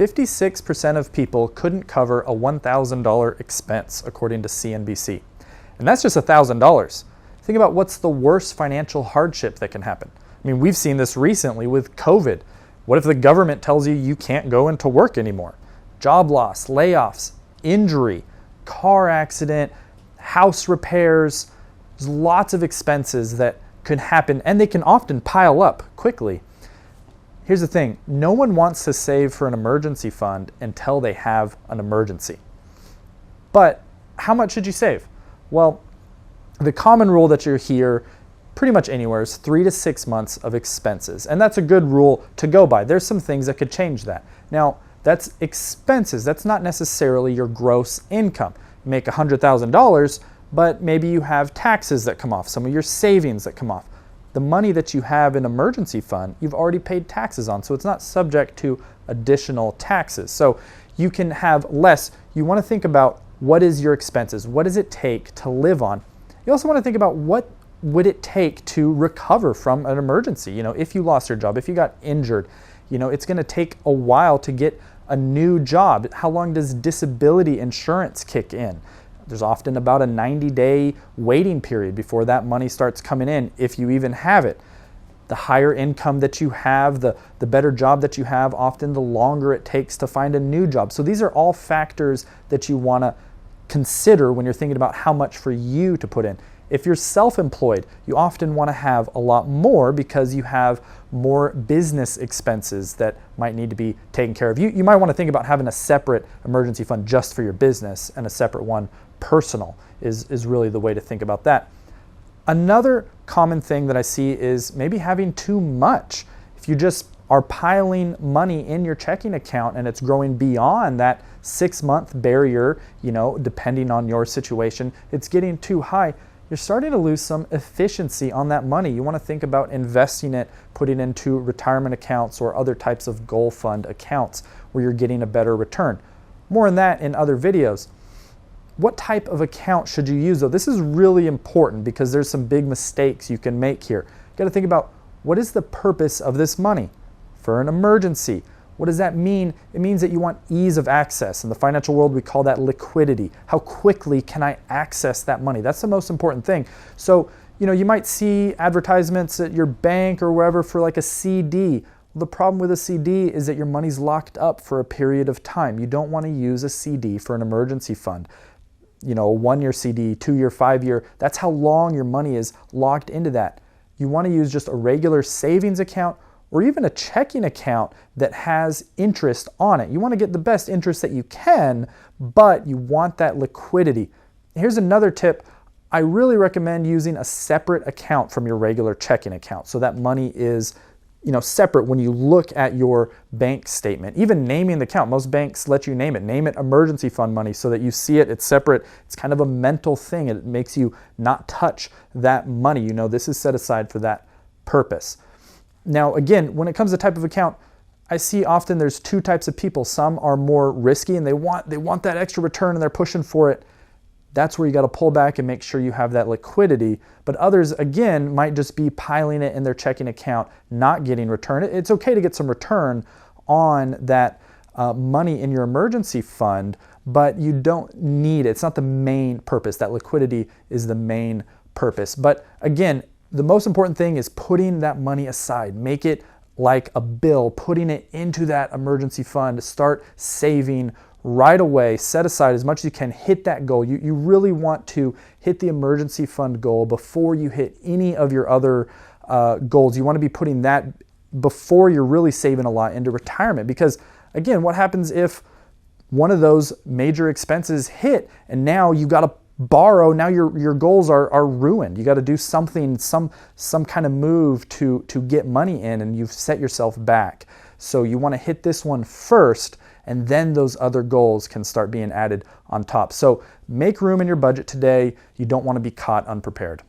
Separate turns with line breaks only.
56% of people couldn't cover a $1,000 expense, according to CNBC. And that's just $1,000. Think about what's the worst financial hardship that can happen. I mean, we've seen this recently with COVID. What if the government tells you you can't go into work anymore? Job loss, layoffs, injury, car accident, house repairs. There's lots of expenses that could happen, and they can often pile up quickly. Here's the thing, no one wants to save for an emergency fund until they have an emergency. But how much should you save? Well, the common rule that you'll hear pretty much anywhere is 3 to 6 months of expenses. And that's a good rule to go by. There's some things that could change that. Now, that's expenses. That's not necessarily your gross income. You make $100,000, but maybe you have taxes that come off, some of your savings that come off. The money that you have in emergency fund, you've already paid taxes on, so it's not subject to additional taxes. So you can have less. You want to think about what is your expenses? What does it take to live on? You also want to think about what would it take to recover from an emergency? You know, if you lost your job, if you got injured, you know, it's going to take a while to get a new job. How long does disability insurance kick in? There's often about a 90-day waiting period before that money starts coming in, if you even have it. The higher income that you have, the better job that you have, often the longer it takes to find a new job. So these are all factors that you want to consider when you're thinking about how much for you to put in. If you're self-employed, you often want to have a lot more because you have more business expenses that might need to be taken care of. You might want to think about having a separate emergency fund just for your business and a separate one personal is really the way to think about that. Another common thing that I see is maybe having too much. If you just are piling money in your checking account and it's growing beyond that 6-month barrier, you know, depending on your situation, it's getting too high. You're starting to lose some efficiency on that money. You want to think about investing it, putting it into retirement accounts or other types of goal fund accounts where you're getting a better return. More on that in other videos. What type of account should you use though? This is really important because there's some big mistakes you can make here. You got to think about what is the purpose of this money? For an emergency. What does that mean? It means that you want ease of access. In the financial world, we call that liquidity. How quickly can I access that money? That's the most important thing. So, you know, you might see advertisements at your bank or wherever for like a CD. Well, the problem with a CD is that your money's locked up for a period of time. You don't want to use a CD for an emergency fund. You know, a 1-year CD, 2-year, 5-year, that's how long your money is locked into that. You want to use just a regular savings account or even a checking account that has interest on it. You want to get the best interest that you can, but you want that liquidity. Here's another tip. I really recommend using a separate account from your regular checking account so that money is, you know, separate when you look at your bank statement. Even naming the account, most banks let you name it. Name it emergency fund money so that you see it, it's separate. It's kind of a mental thing. It makes you not touch that money. You know, this is set aside for that purpose. Now, again, when it comes to type of account, I see often there's two types of people. Some are more risky and they want that extra return and they're pushing for it. That's where you got to pull back and make sure you have that liquidity. But others, again, might just be piling it in their checking account, not getting return. It's okay to get some return on that money in your emergency fund, but you don't need it. It's not the main purpose. That liquidity is the main purpose. But again, the most important thing is putting that money aside. Make it like a bill, putting it into that emergency fund. Start saving right away. Set aside as much as you can. Hit that goal. You really want to hit the emergency fund goal before you hit any of your other goals. You want to be putting that before you're really saving a lot into retirement. Because again, what happens if one of those major expenses hit and now you got to borrow, now your goals are ruined. You got to do something, some kind of move to get money in, and you've set yourself back. So you want to hit this one first, and then those other goals can start being added on top. So make room in your budget today. You don't want to be caught unprepared.